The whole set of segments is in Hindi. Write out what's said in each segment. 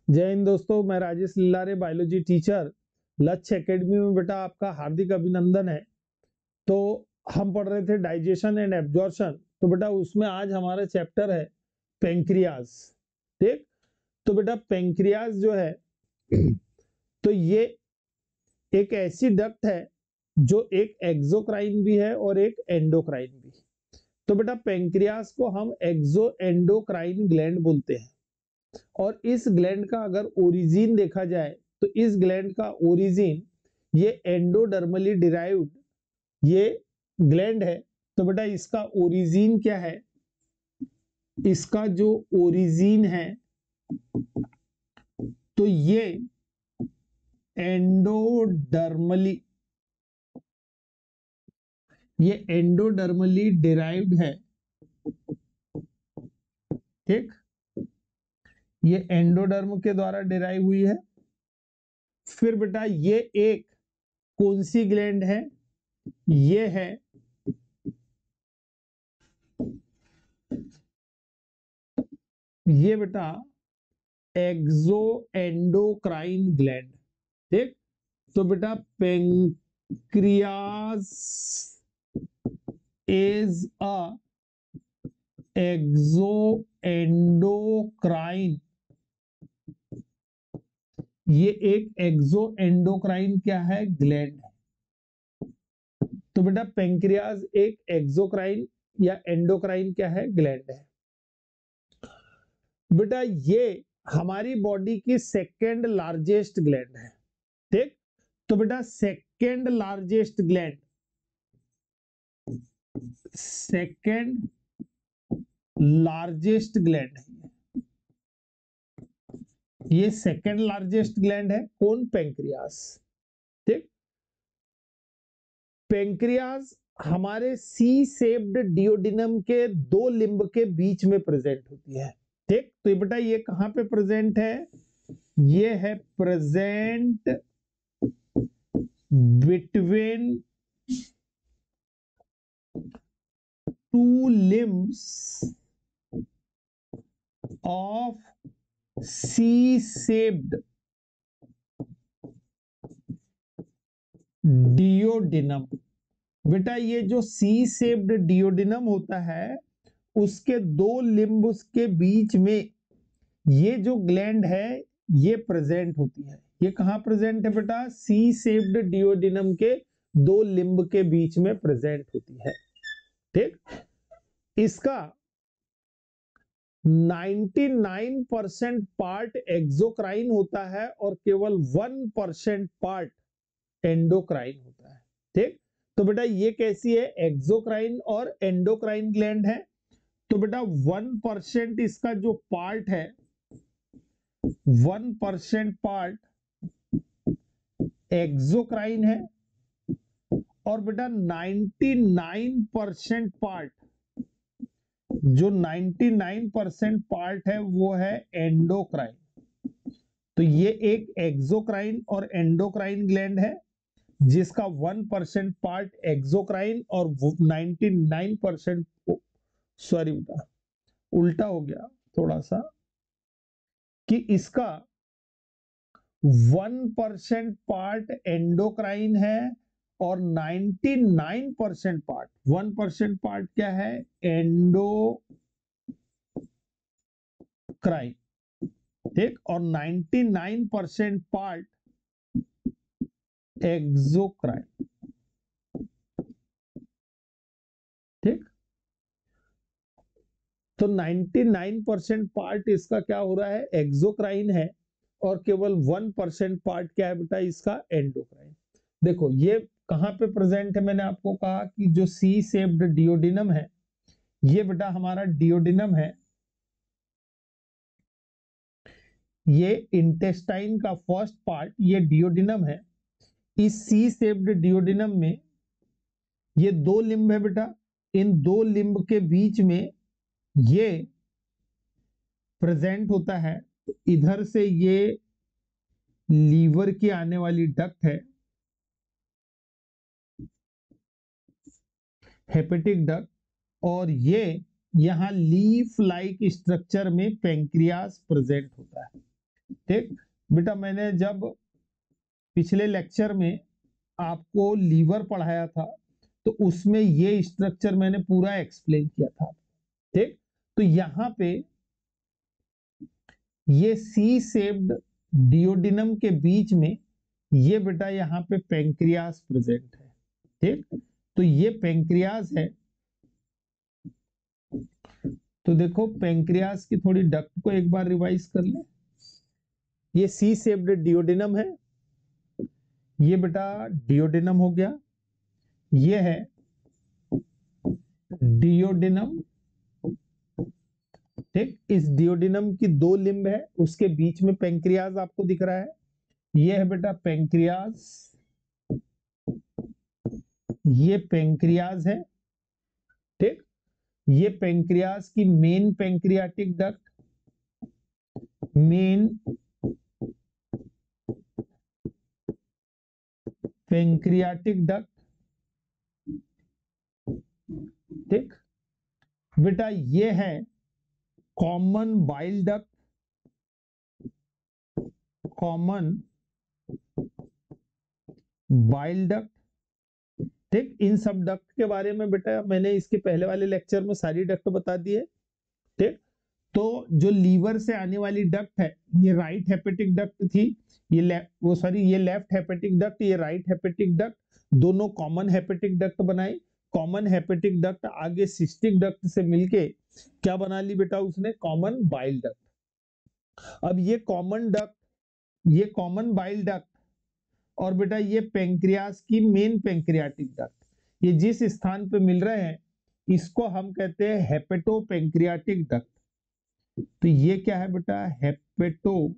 जय हिंद दोस्तों, मैं राजेश लिल्लारे बायोलॉजी टीचर लक्ष्य एकेडमी में बेटा आपका हार्दिक अभिनंदन है। तो हम पढ़ रहे थे डाइजेशन एंड एब्जॉर्प्शन। तो बेटा उसमें आज हमारा चैप्टर है पेंक्रियाज। ठीक, तो बेटा पेंक्रियाज जो है तो ये एक ऐसी डक्ट है जो एक एक्सोक्राइन भी है और एक एंडोक्राइन भी। तो बेटा पेंक्रियाज को हम एक्सो एंडोक्राइन ग्लैंड बोलते हैं। और इस ग्लैंड का अगर ओरिजिन देखा जाए तो इस ग्लैंड का ओरिजिन ये एंडोडर्मली डिराइव्ड ये ग्लैंड है। तो बेटा इसका ओरिजिन क्या है? इसका जो ओरिजिन है तो ये एंडोडर्मली डिराइव्ड है। ठीक, ये एंडोडर्म के द्वारा डिराइव हुई है। फिर बेटा ये एक कौन सी ग्लैंड है? ये है ये बेटा एक्सो एंडोक्राइन ग्लैंड। ठीक, तो बेटा pancreas is a exo endocrine. ये एक एक्सो एंडोक्राइन क्या है? ग्लैंड है। तो बेटा पेंक्रियाज एक एक्सोक्राइन या एंडोक्राइन क्या है? ग्लैंड है। बेटा ये हमारी बॉडी की सेकेंड लार्जेस्ट ग्लैंड है। ठीक, तो बेटा second largest gland, second largest gland है। ये सेकेंड लार्जेस्ट ग्लैंड है। कौन? पेंक्रियास। ठीक, पेंक्रियास हमारे सी शेप्ड डियोडिनम के दो लिंब के बीच में प्रेजेंट होती है। ठीक, तो बेटा ये कहां पे प्रेजेंट है? ये है present between two limbs of C shaped duodenum. बेटा ये जो सी शेप्ड डियोडिनम होता है उसके दो लिम्ब के बीच में ये जो ग्लैंड है ये प्रेजेंट होती है। ये कहां प्रेजेंट है बेटा? सी शेप्ड डियोडिनम के दो लिम्ब के बीच में प्रेजेंट होती है। ठीक, इसका 99% पार्ट एक्सोक्राइन होता है और केवल 1% पार्ट एंडोक्राइन होता है। ठीक, तो बेटा ये कैसी है? एक्सोक्राइन और एंडोक्राइन ग्लैंड है। तो बेटा 1% इसका जो पार्ट है, 1% पार्ट एक्सोक्राइन है और बेटा 99% पार्ट, जो 99% पार्ट है वो है एंडोक्राइन। तो ये एक एक्सोक्राइन और एंडोक्राइन ग्लैंड है जिसका 1% पार्ट एक्सोक्राइन और 99%, सॉरी बेटा उल्टा हो गया थोड़ा सा, कि इसका 1% पार्ट एंडोक्राइन है और 99% पार्ट, 1% पार्ट क्या है? एंडोक्राइन। ठीक, और 99% पार्ट एक्सोक्राइन। ठीक, तो 99% पार्ट इसका क्या हो रहा है? एक्सोक्राइन है और केवल 1% पार्ट क्या है बेटा? इसका एंडोक्राइन। देखो ये कहां पे प्रेजेंट है? मैंने आपको कहा कि जो सी शेप्ड डियोडिनम है ये बेटा हमारा डियोडिनम है। ये इंटेस्टाइन का फर्स्ट पार्ट ये डियोडिनम है। इस सी शेप्ड डियोडिनम में ये दो लिम्ब है बेटा। इन दो लिम्ब के बीच में ये प्रेजेंट होता है। तो इधर से ये लीवर की आने वाली डक्ट है, हेपेटिक डक्ट, और ये यहां लीफ लाइक स्ट्रक्चर में पेंक्रियास प्रेजेंट होता है। ठीक बेटा, मैंने जब पिछले लेक्चर में आपको लीवर पढ़ाया था तो उसमें ये स्ट्रक्चर मैंने पूरा एक्सप्लेन किया था। ठीक, तो यहां पे ये सी शेप्ड डियोडिनम के बीच में ये बेटा यहाँ पे पेंक्रियास प्रेजेंट है। ठीक, तो ये पेंक्रियास है। तो देखो पेंक्रियास की थोड़ी डक्ट को एक बार रिवाइज कर ले। ये सी शेप्ड डियोडिनम है, ये बेटा डियोडिनम हो गया, ये है डियोडिनम। ठीक, इस डियोडिनम की दो लिम्ब है, उसके बीच में पेंक्रियास आपको दिख रहा है, ये है बेटा पेंक्रियास, ये पेंक्रियास है। ठीक, ये पेंक्रियास की main pancreatic duct, main pancreatic duct. ठीक बेटा, ये है common bile duct, common bile duct. ठीक, इन सब डक्ट के बारे में बेटा मैंने इसके पहले वाले लेक्चर में सारी डक्ट बता दी है। ठीक, तो जो लीवर से आने वाली डक्ट है, ये राइट हेपेटिक डक्ट थी, ये ये लेफ्ट हेपेटिक डक्ट, ये राइट हेपेटिक डक्ट, दोनों कॉमन हेपेटिक डक्ट बनाई। कॉमन हेपेटिक डक्ट आगे सिस्टिक डक्ट से मिलके क्या बना ली बेटा उसने, कॉमन बाइल डक्ट। अब ये कॉमन डक्ट, ये कॉमन बाइल डक्ट और बेटा ये पेंक्रियास की मेन पेंक्रियाटिक डक्ट, ये जिस स्थान पे मिल रहे हैं इसको हम कहते हैं हेपेटो पेंक्रियाटिक डक्ट। तो ये क्या है बेटा, हेपेटो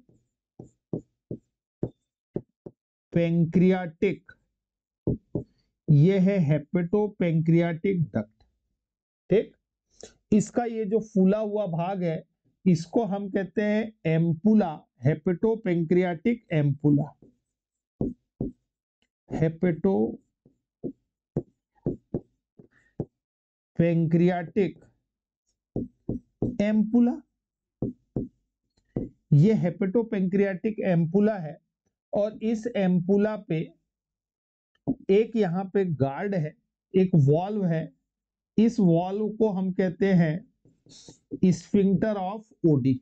पेंक्रियाटिक, ये है हेपेटो पेंक्रियाटिक डक्ट। ठीक, इसका ये जो फूला हुआ भाग है इसको हम कहते हैं ampulla, hepato pancreatic ampulla, hepato pancreatic ampulla. ये हेपेटो पेंक्रियाटिक एम्पुला है और इस एम्पुला पे एक यहाँ पे गार्ड है, एक वॉल्व है, इस वॉल्व को हम कहते हैं स्फिंक्टर ऑफ ओडी।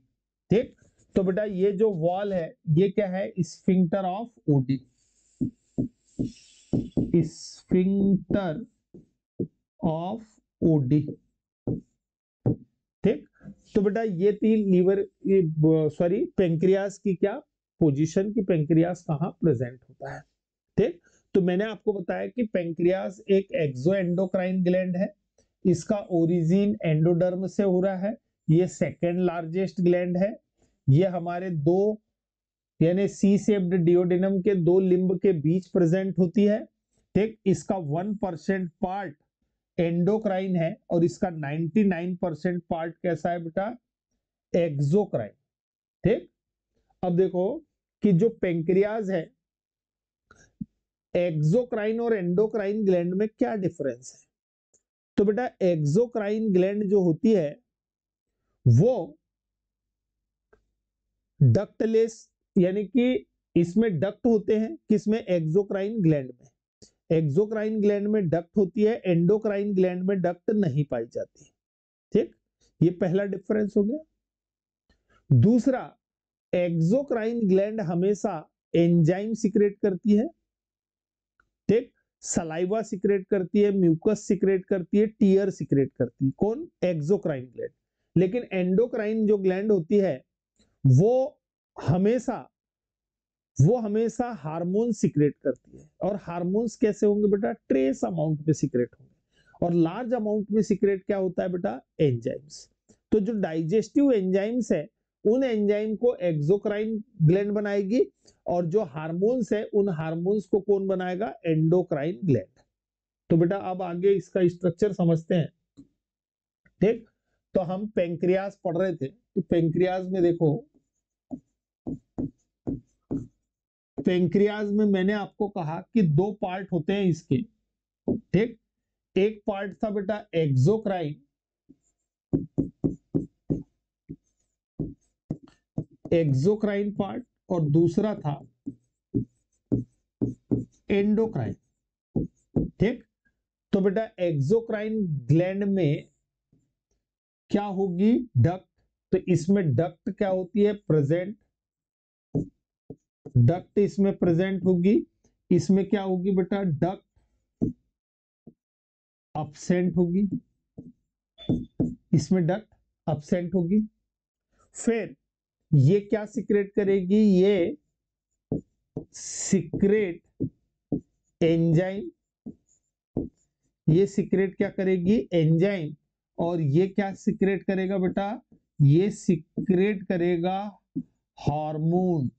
ठीक, तो बेटा ये जो वॉल है ये क्या है, sphincter of OD, sphincter of OD. ठीक, तो बेटा ये थी लीवर, सॉरी पेंक्रियास की क्या पोजीशन, की पेंक्रियास कहां प्रेजेंट होता है। ठीक, तो मैंने आपको बताया कि पेंक्रियास एक एक्सो एंडोक्राइन ग्लैंड है, इसका ओरिजिन एंडोडर्म से हो रहा है, ये सेकेंड लार्जेस्ट ग्लैंड है, ये हमारे दो यानी सी शेप्ड डियोडिनम के दो लिम्ब के बीच प्रेजेंट होती है। ठीक, इसका 1% पार्ट एंडोक्राइन है और इसका 99% पार्ट कैसा है बेटा, एक्सोक्राइन। ठीक, अब देखो कि जो पेंक्रियाज है, एक्सोक्राइन और एंडोक्राइन ग्लैंड में क्या डिफरेंस है। तो बेटा एक्सोक्राइन ग्लैंड जो होती है वो डक्टलेस, यानी कि इसमें डक्ट होते हैं, किसमें, एक्सोक्राइन ग्लैंड में। एक्सोक्राइन ग्लैंड में डक्ट होती है, एंडोक्राइन ग्लैंड में डक्ट नहीं पाई जाती। ठीक, ये पहला डिफरेंस हो गया। दूसरा, एक्सोक्राइन ग्लैंड हमेशा एंजाइम सिक्रेट करती है। ठीक, सलाइवा सिक्रेट करती है, म्यूकस सिक्रेट करती है, टीयर सिक्रेट करती है, कौन, एक्सोक्राइन ग्लैंड। लेकिन एंडोक्राइन जो ग्लैंड होती है वो हमेशा हार्मोन सिक्रेट करती है। और हार्मोन्स कैसे होंगे बेटा, ट्रेस अमाउंट में सिक्रेट होंगे। और लार्ज अमाउंट में सिक्रेट क्या होता है बेटा, एंजाइम्स। तो जो डाइजेस्टिव एंजाइम्स है उन एंजाइम को एक्सोक्राइन ग्लैंड बनाएगी और जो हार्मोन्स है उन हार्मोन्स को कौन बनाएगा, एंडोक्राइन ग्लैंड। तो बेटा अब आगे इसका स्ट्रक्चर समझते हैं। ठीक, तो हम पेंक्रियास पढ़ रहे थे, तो पेंक्रियास में देखो, पेंक्रियाज में मैंने आपको कहा कि दो पार्ट होते हैं इसके। ठीक, एक पार्ट था बेटा एक्सोक्राइन, एक्सोक्राइन पार्ट, और दूसरा था एंडोक्राइन। ठीक, तो बेटा एक्सोक्राइन ग्लैंड में क्या होगी, डक्ट। तो इसमें डक्ट क्या होती है, प्रेजेंट, डक्ट इसमें प्रेजेंट होगी। इसमें क्या होगी बेटा, डक्ट absent होगी, इसमें डक्ट absent होगी। फिर ये क्या सिक्रेट करेगी, ये सिक्रेट एंजाइम, ये सिक्रेट क्या करेगी, एंजाइम। और ये क्या सिक्रेट करेगा बेटा, ये सिक्रेट करेगा हार्मोन।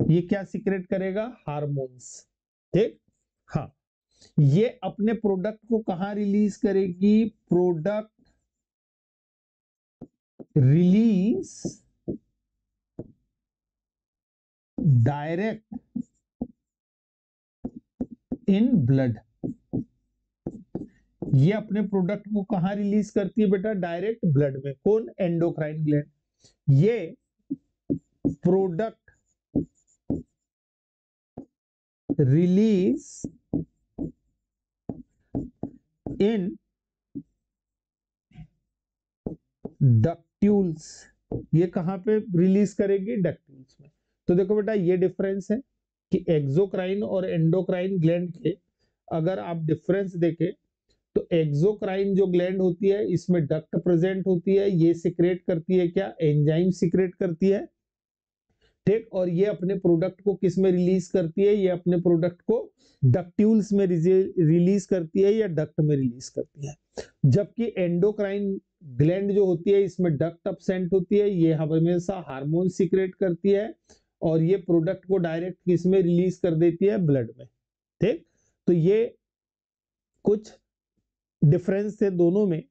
ये क्या सिक्रेट करेगा, हार्मोन्स। ठीक, हाँ, ये अपने प्रोडक्ट को कहां रिलीज करेगी, product release direct in blood. ये अपने प्रोडक्ट को कहां रिलीज करती है बेटा, डायरेक्ट ब्लड में। कौन, एंडोक्राइन ग्लैंड। ये प्रोडक्ट रिलीज इन डक्ट्यूल्स। ये कहां पे रिलीज करेगी, डक्ट्यूल्स में। तो देखो बेटा ये डिफरेंस है कि एक्सोक्राइन और एंडोक्राइन ग्लैंड के अगर आप डिफरेंस देखें तो एक्सोक्राइन जो ग्लैंड होती है इसमें डक्ट प्रेजेंट होती है, ये सिक्रेट करती है क्या, एंजाइम सिक्रेट करती है। ठीक, और ये अपने प्रोडक्ट को किस में रिलीज करती है, ये अपने प्रोडक्ट को डक्ट्यूल्स में रिलीज करती है या डक्ट में रिलीज करती है। जबकि एंडोक्राइन ग्लैंड जो होती है इसमें डक्ट absent होती है, ये हमेशा हार्मोन सिक्रेट करती है और ये प्रोडक्ट को डायरेक्ट किस में रिलीज कर देती है, ब्लड में। ठीक, तो ये कुछ डिफरेंस थे दोनों में।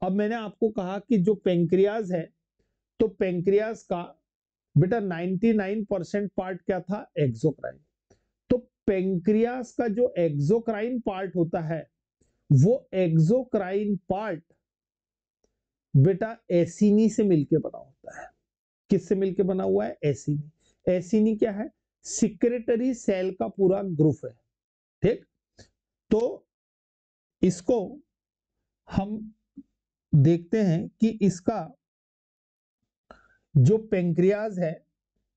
अब मैंने आपको कहा कि जो पेंक्रियाज है, तो पेंक्रियाज का बेटा 99% पार्ट क्या था, एक्सोक्राइन। तो पेंक्रियाज का जो एक्सोक्राइन पार्ट होता है वो एक्सोक्राइन पार्ट बेटा एसिनी से मिलके बना होता है। किससे मिलके बना हुआ है, एसिनी। एसिनी क्या है, सिक्रेटरी सेल का पूरा ग्रुप है। ठीक, तो इसको हम देखते हैं कि इसका जो पेंक्रियाज है,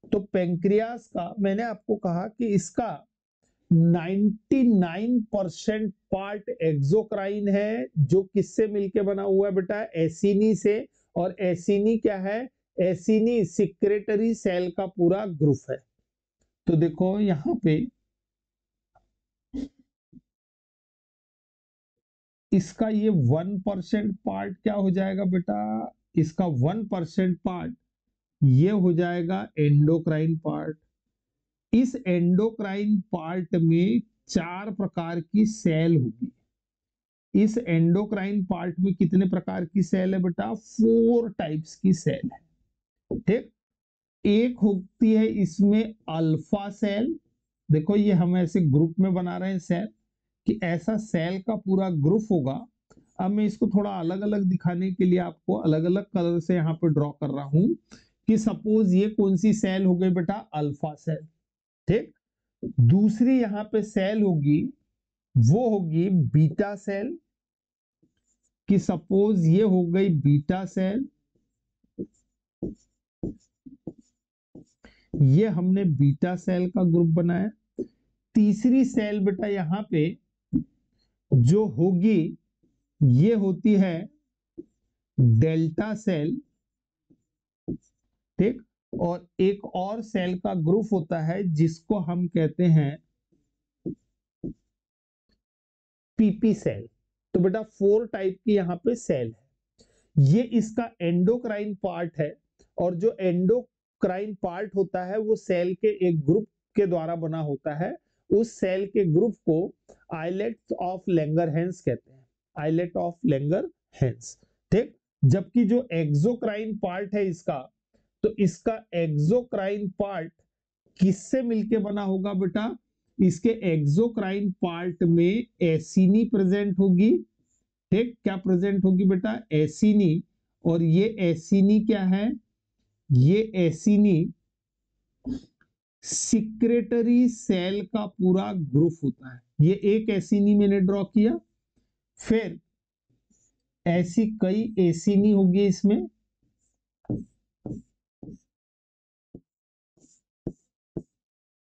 तो पेंक्रियाज का मैंने आपको कहा कि इसका 99% पार्ट एक्सोक्राइन है, जो किससे मिलके बना हुआ है बेटा, एसिनी से। और एसिनी क्या है, एसिनी सिक्रेटरी सेल का पूरा ग्रुप है। तो देखो यहां पे इसका ये 1% पार्ट क्या हो जाएगा बेटा, इसका 1% पार्ट ये हो जाएगा एंडोक्राइन पार्ट। इस एंडोक्राइन पार्ट में 4 प्रकार की सेल होगी। इस एंडोक्राइन पार्ट में कितने प्रकार की सेल है बेटा, 4 टाइप्स की सेल है। ठीक, एक होती है इसमें अल्फा सेल। देखो ये हम ऐसे ग्रुप में बना रहे हैं सेल, कि ऐसा सेल का पूरा ग्रुप होगा। अब मैं इसको थोड़ा अलग अलग दिखाने के लिए आपको अलग अलग कलर से यहाँ पे ड्रॉ कर रहा हूं कि सपोज ये कौन सी सेल हो गई बेटा, अल्फा सेल। ठीक, दूसरी यहां पे सेल होगी, वो होगी बीटा सेल, कि सपोज ये हो गई बीटा सेल। ये हमने बीटा सेल का ग्रुप बनाया। तीसरी सेल बेटा यहां पे जो होगी ये होती है डेल्टा सेल। ठीक, और एक और सेल का ग्रुप होता है जिसको हम कहते हैं पीपी सेल। तो बेटा 4 टाइप की यहां पे सेल है। ये इसका एंडोक्राइन पार्ट है, और जो एंडोक्राइन पार्ट होता है वो सेल के एक ग्रुप के द्वारा बना होता है। उस सेल के ग्रुप को आइलेट ऑफ लैंगरहैंस कहते हैं, आइलेट ऑफ लैंगरहैंस। ठीक, जबकि जो एक्सोक्राइन पार्ट है इसका, तो इसका एक्सोक्राइन पार्ट किससे मिलके बना होगा बेटा, इसके एक्सोक्राइन पार्ट में एसिनी प्रेजेंट होगी। ठीक, क्या प्रेजेंट होगी बेटा, एसिनी। और ये एसिनी क्या है, ये एसिनी सिक्रेटरी सेल का पूरा ग्रुप होता है। ये एक एसिनी मैंने ड्रॉ किया, फिर ऐसी कई एसिनी होगी इसमें,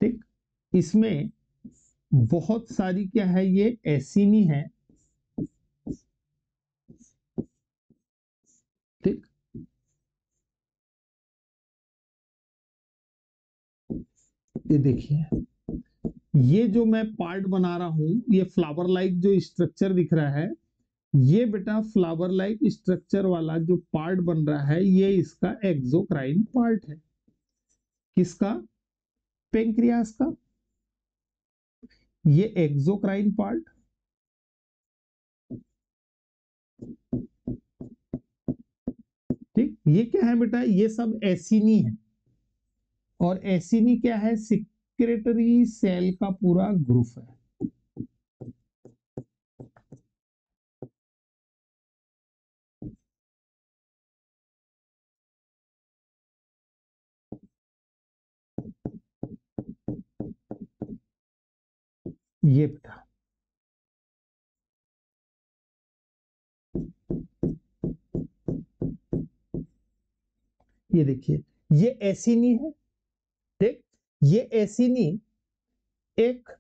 ठीक। इसमें बहुत सारी क्या है, ये एसिनी है, ठीक। ये देखिए, ये जो मैं पार्ट बना रहा हूं, ये फ्लावर लाइक जो स्ट्रक्चर दिख रहा है, ये बेटा फ्लावर लाइक स्ट्रक्चर वाला जो पार्ट बन रहा है, ये इसका एक्सोक्राइन पार्ट है। किसका? पेंक्रियास का। ये एक्सोक्राइन पार्ट, ठीक। ये क्या है बेटा? ये सब एसिनी है, और एसिनी क्या है? सिक्रेटरी सेल का पूरा ग्रुप है। ये बेटा, ये देखिए, ये एसिनी है, ठीक। ये एसिनी एक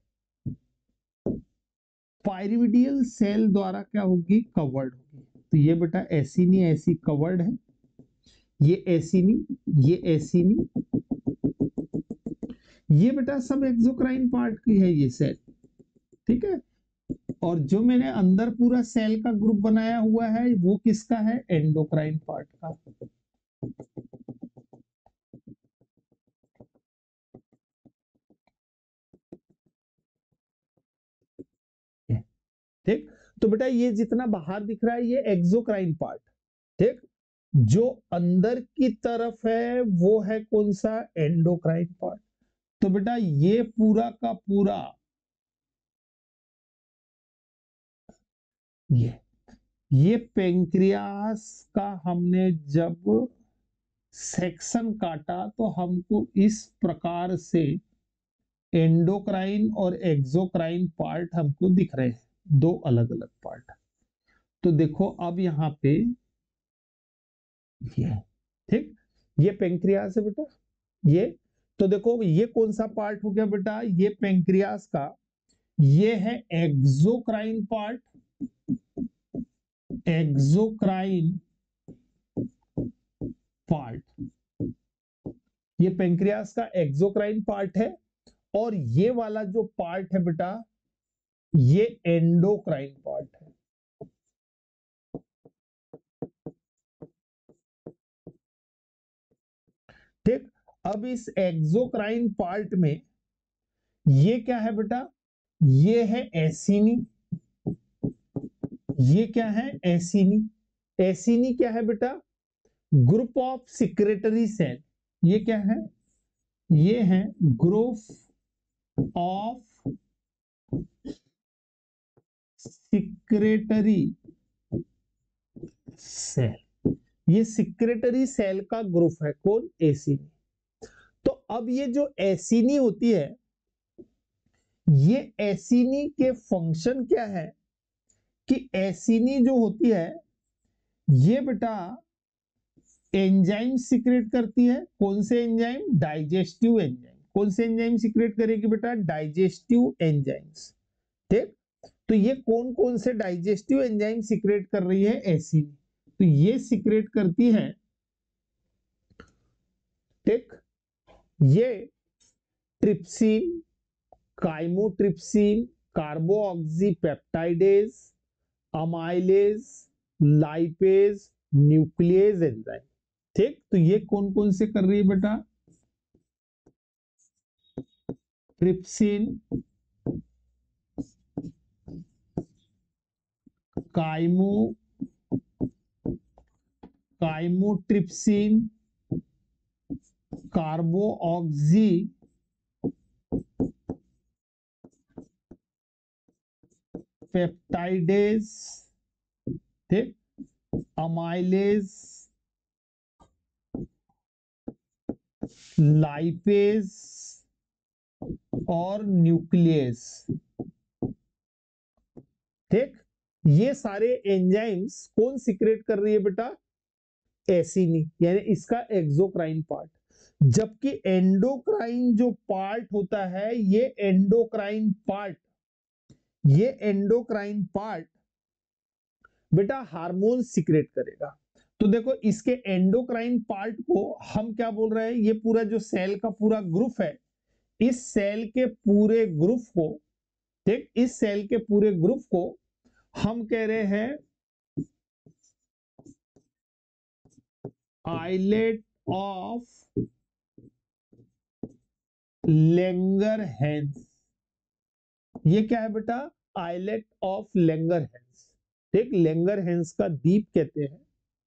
पायरिमिडियल सेल द्वारा क्या होगी? कवर्ड होगी। तो ये बेटा एसिनी ऐसी कवर्ड है, ये एसिनी, ये एसिनी, ये बेटा सब एक्सोक्राइन पार्ट की है ये सेल, ठीक है। और जो मैंने अंदर पूरा सेल का ग्रुप बनाया हुआ है, वो किसका है? एंडोक्राइन पार्ट का। ठीक। तो बेटा ये जितना बाहर दिख रहा है, ये एक्सोक्राइन पार्ट, ठीक। जो अंदर की तरफ है वो है कौन सा? Endocrine part. तो बेटा ये पूरा का पूरा, ये पेंक्रियास का हमने जब सेक्शन काटा तो हमको इस प्रकार से एंडोक्राइन और एक्सोक्राइन पार्ट हमको दिख रहे हैं, दो अलग अलग पार्ट। तो देखो अब यहाँ पे ये, ठीक। ये पेंक्रियास है बेटा, ये। तो देखो ये कौन सा पार्ट हो गया बेटा? ये पेंक्रियास का, ये है एक्सोक्राइन पार्ट, एक्सोक्राइन पार्ट। ये पेंक्रियास का एक्सोक्राइन पार्ट है, और ये वाला जो पार्ट है बेटा, ये एंडोक्राइन पार्ट है। ठीक। अब इस एक्सोक्राइन पार्ट में ये क्या है बेटा? ये है एसिनी, ये क्या है? एसिनी। एसिनी क्या है बेटा? Group of secretory cell. ये क्या है? ये है ग्रुप ऑफ सिक्रेटरी सेल। ये सिक्रेटरी सेल का ग्रुप है, कौन? एसिनी। तो अब ये जो एसिनी होती है, ये एसिनी के फंक्शन क्या है? कि एसिनी जो होती है, ये बेटा एंजाइम सीक्रेट करती है। कौन से एंजाइम? Digestive enzyme. कौन से एंजाइम सीक्रेट करेगी बेटा? डाइजेस्टिव एंजाइम्स, ठीक। तो ये कौन कौन से डाइजेस्टिव एंजाइम सीक्रेट कर रही है? एसिनी। तो ये सीक्रेट करती है, ठीक। ये trypsin, chymotrypsin, carboxypeptidase, amylase, lipase, nucleus enzyme, ठीक। तो ये कौन कौन से कर रही है बेटा? ट्रिप्सिन, काइमो काइमोट्रिप्सिन, कार्बोऑक्सी पेप्टाइडेज, ठीक। अमाइलेज, लाइपेज, और न्यूक्लियस। ठीक, ये सारे एंजाइम्स कौन सीक्रेट कर रही है बेटा? एसिनी, यानी इसका एक्सोक्राइन पार्ट। जबकि एंडोक्राइन जो पार्ट होता है, ये एंडोक्राइन पार्ट बेटा हार्मोन सीक्रेट करेगा। तो देखो इसके एंडोक्राइन पार्ट को हम क्या बोल रहे हैं? ये पूरा जो सेल का पूरा ग्रुप है, इस सेल के पूरे ग्रुप को, ठीक, इस सेल के पूरे ग्रुप को हम कह रहे हैं आइलेट ऑफ लैंगरहैंस। ये क्या है बेटा? Islet of Langerhans. ठीक, लैंगरहैंस का द्वीप कहते हैं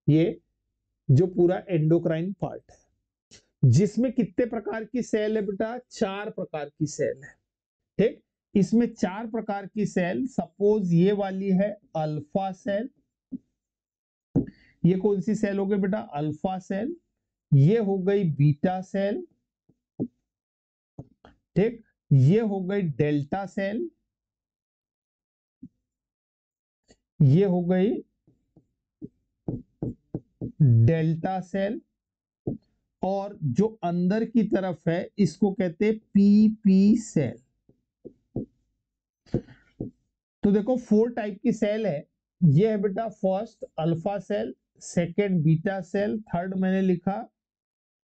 ये जो पूरा एंडोक्राइन पार्ट है, जिसमें कितने प्रकार की सेल है बेटा? 4 प्रकार की सेल है। ठीक, इसमें 4 प्रकार की सेल, सपोज ये वाली है अल्फा सेल। ये कौन सी सेल हो गई बेटा? Alpha cell. ये हो गई बीटा सेल। ठीक, ये हो गई डेल्टा सेल। ये हो गई डेल्टा सेल। और जो अंदर की तरफ है इसको कहते हैं पीपी सेल। तो देखो 4 टाइप की सेल है। ये है बेटा first alpha cell, second beta cell, third मैंने लिखा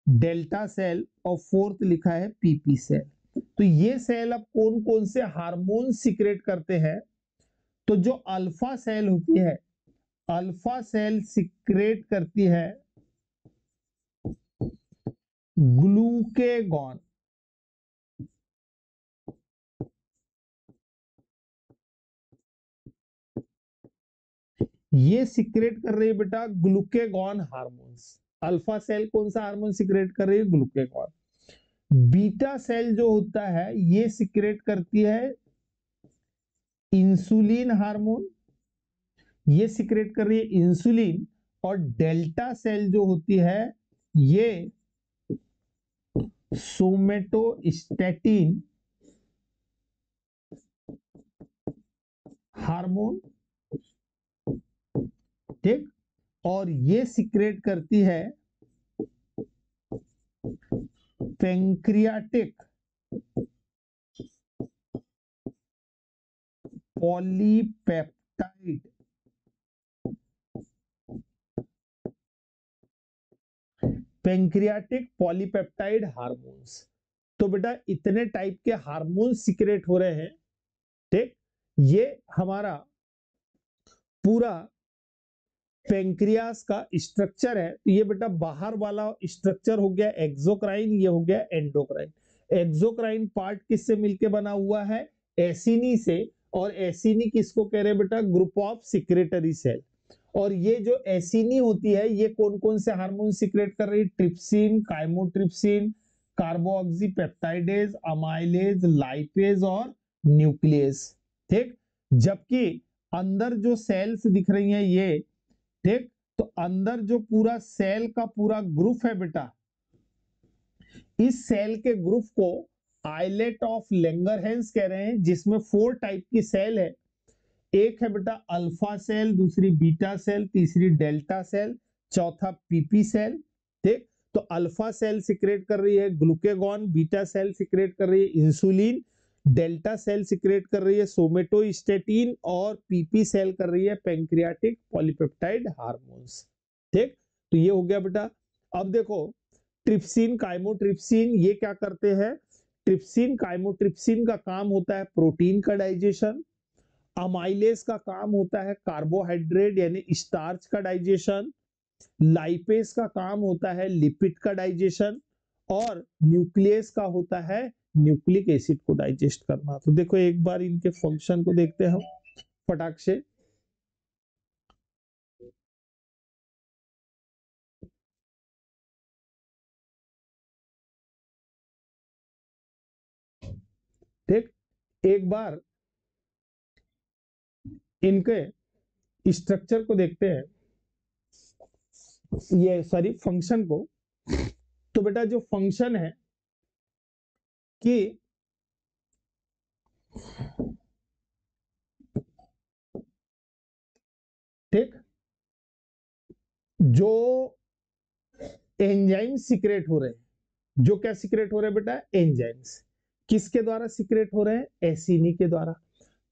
डेल्टा सेल और फोर्थ लिखा है पीपी सेल। तो ये सेल अब कौन कौन से हार्मोन सीक्रेट करते हैं? तो जो अल्फा सेल होती है, अल्फा सेल सीक्रेट करती है ग्लूकेगॉन। ये सीक्रेट कर रही है बेटा ग्लूकेगॉन हार्मोन्स। अल्फा सेल कौन सा हार्मोन सीक्रेट कर रही है? ग्लूकेगॉन। बीटा सेल जो होता है ये सीक्रेट करती है इंसुलिन हार्मोन, ये सीक्रेट कर रही है इंसुलिन। और डेल्टा सेल जो होती है ये सोमेटोस्टेटिन हार्मोन। ठीक, और ये सीक्रेट करती है pancreatic polypeptide. Pancreatic polypeptide hormones. तो बेटा इतने टाइप के हार्मोन सीक्रेट हो रहे हैं। ठीक, ये हमारा पूरा पेंक्रियास का स्ट्रक्चर है। तो ये बेटा बाहर वाला स्ट्रक्चर हो गया एक्सोक्राइन, ये हो गया एंडोक्राइन। एक्सोक्राइन पार्ट किससे मिलके बना हुआ है? एसिनी से। और एसिनी किसको कह रहे हैं बेटा? Group of secretory cell. और ये जो एसिनी होती है ये कौन कौन से हार्मोन सीक्रेट कर रही है? Trypsin, chymotrypsin, carboxypeptidase, amylase, lipase और न्यूक्लियस। ठीक, जबकि अंदर जो सेल्स दिख रही हैं ये, ठीक, तो अंदर जो पूरा सेल का पूरा ग्रुप है बेटा, इस सेल के ग्रुप को आइलेट ऑफ लैंगरहैंस कह रहे हैं, जिसमें 4 टाइप की सेल है। एक है बेटा अल्फा सेल, दूसरी बीटा सेल, तीसरी डेल्टा सेल, चौथा पीपी सेल। ठीक, तो अल्फा सेल सिक्रेट कर रही है ग्लूकेगॉन, बीटा सेल सिक्रेट कर रही है इंसुलिन, डेल्टा सेल सिक्रेट कर रही है सोमेटोस्टेटिन और पीपी सेल कर रही है पैंक्रियाटिक पॉलीपेप्टाइड हार्मोन्स। ठीक, तो ये हो गया बेटा। अब देखो ट्रिप्सिन, काइमोट्रिप्सिन ये क्या करते हैं? ट्रिप्सिन, काइमोट्रिप्सिन का काम होता है प्रोटीन का डाइजेशन। अमाइलेज का काम होता है कार्बोहाइड्रेट यानी स्टार्च का डाइजेशन। लाइपेज का काम होता है लिपिड का डाइजेशन। और न्यूक्लियस का होता है न्यूक्लिक एसिड को डाइजेस्ट करना। तो देखो एक बार इनके फंक्शन को देखते हैं फटाक से। ठीक, एक बार इनके स्ट्रक्चर को देखते हैं, ये सॉरी फंक्शन को। तो बेटा जो फंक्शन है कि ठीक, जो एंजाइम सीक्रेट हो रहे हैं, जो क्या सीक्रेट हो रहे हैं बेटा, एंजाइम्स, किसके द्वारा सीक्रेट हो रहे हैं, एसिनी के द्वारा।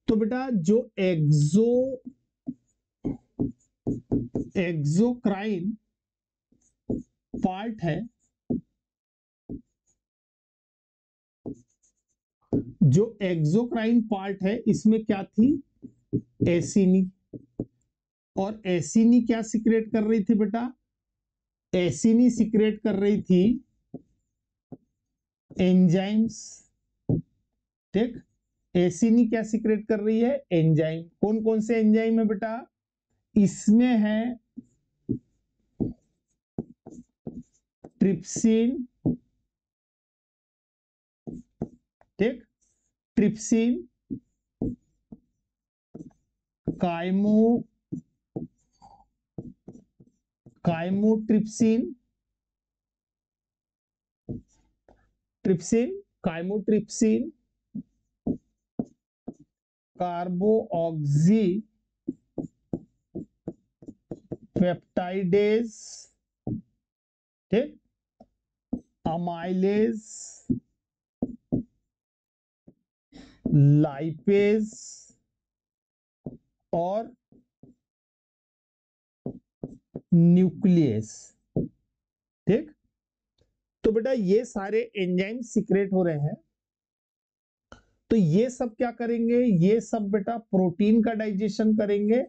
तो बेटा जो एक्सोक्राइन पार्ट है, जो एक्सोक्राइन पार्ट है इसमें क्या थी, एसिनी। और एसिनी क्या सीक्रेट कर रही थी बेटा, एसिनी सीक्रेट कर रही थी एंजाइम्स। ठीक, एसिनी क्या सीक्रेट कर रही है, एंजाइम। कौन कौन से एंजाइम है बेटा, इसमें है ट्रिप्सिन। ठीक, trypsin, काइमो chymotrypsin, trypsin, chymotrypsin, कार्बो oxy peptidase, ठीक, अमाइलेज, लाइपेज और न्यूक्लियस। ठीक, तो बेटा ये सारे एंजाइम सीक्रेट हो रहे हैं। तो ये सब क्या करेंगे, ये सब बेटा प्रोटीन का डाइजेशन करेंगे,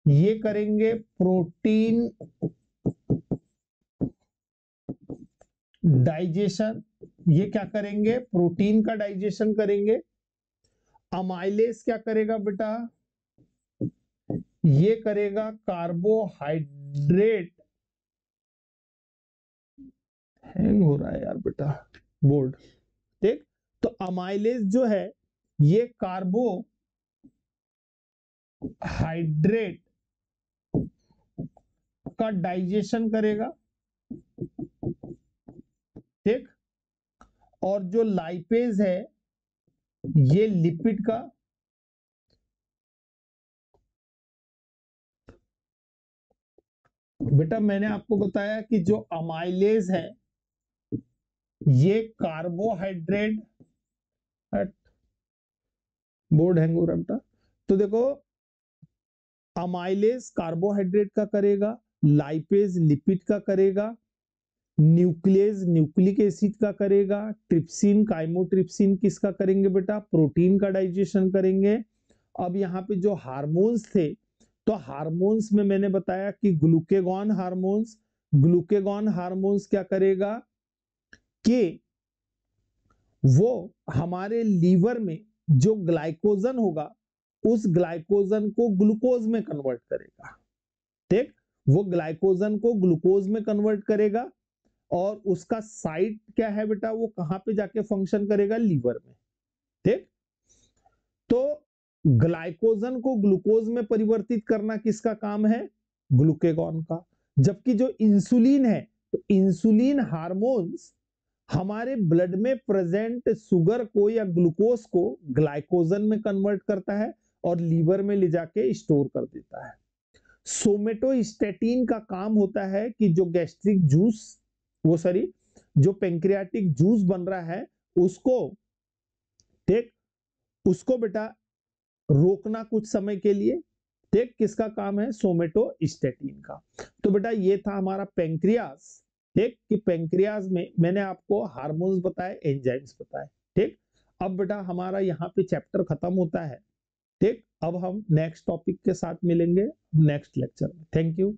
ये करेंगे प्रोटीन डाइजेशन, ये क्या करेंगे, प्रोटीन का डाइजेशन करेंगे। अमाइलेज क्या करेगा बेटा, ये करेगा कार्बोहाइड्रेट, हैंग हो रहा है यार बेटा बोर्ड। ठीक, तो अमाइलेज जो है ये कार्बोहाइड्रेट का डाइजेशन करेगा। ठीक, और जो लाइपेज है ये लिपिड का, बेटा मैंने आपको बताया कि जो अमाइलेज है ये कार्बोहाइड्रेट, बोर्ड हैंग हो रहा है बेटा। तो देखो अमाइलेज कार्बोहाइड्रेट का करेगा, लाइपेज लिपिड का करेगा, न्यूक्लियस न्यूक्लिक एसिड का करेगा, ट्रिप्सिन काइमोट्रिप्सिन किसका करेंगे बेटा, प्रोटीन का डाइजेशन करेंगे। अब यहाँ पे जो हार्मोन्स थे, तो हार्मोन्स में मैंने बताया कि ग्लूकेगॉन हार्मोन्स, ग्लूकेगॉन हार्मोन्स क्या करेगा कि वो हमारे लीवर में जो ग्लाइकोजन होगा उस ग्लाइकोजन को ग्लूकोज में कन्वर्ट करेगा। ठीक, वो ग्लाइकोजन को ग्लूकोज में कन्वर्ट करेगा और उसका साइट क्या है बेटा, वो कहां पे जाके फंक्शन करेगा, लीवर में। ठीक, तो ग्लाइकोजन को ग्लूकोज में परिवर्तित करना किसका काम है, ग्लूकेगॉन का। जबकि जो इंसुलिन है, तो इंसुलिन हार्मोन्स हमारे ब्लड में प्रेजेंट शुगर को या ग्लूकोज को ग्लाइकोजन में कन्वर्ट करता है और लीवर में ले जाके स्टोर कर देता है। सोमेटोस्टेटिन का काम होता है कि जो गैस्ट्रिक जूस, वो सॉरी जो पेंक्रियाटिक जूस बन रहा है उसको, ठीक, उसको बेटा रोकना कुछ समय के लिए। ठीक, किसका काम है, सोमेटोस्टेटिन का। तो बेटा ये था हमारा पेंक्रियास। ठीक, कि पेंक्रियास में मैंने आपको हार्मोन्स बताए, एंजाइम्स बताए। ठीक, अब बेटा हमारा यहाँ पे चैप्टर खत्म होता है। ठीक, अब हम नेक्स्ट टॉपिक के साथ मिलेंगे नेक्स्ट लेक्चर में। Thank you.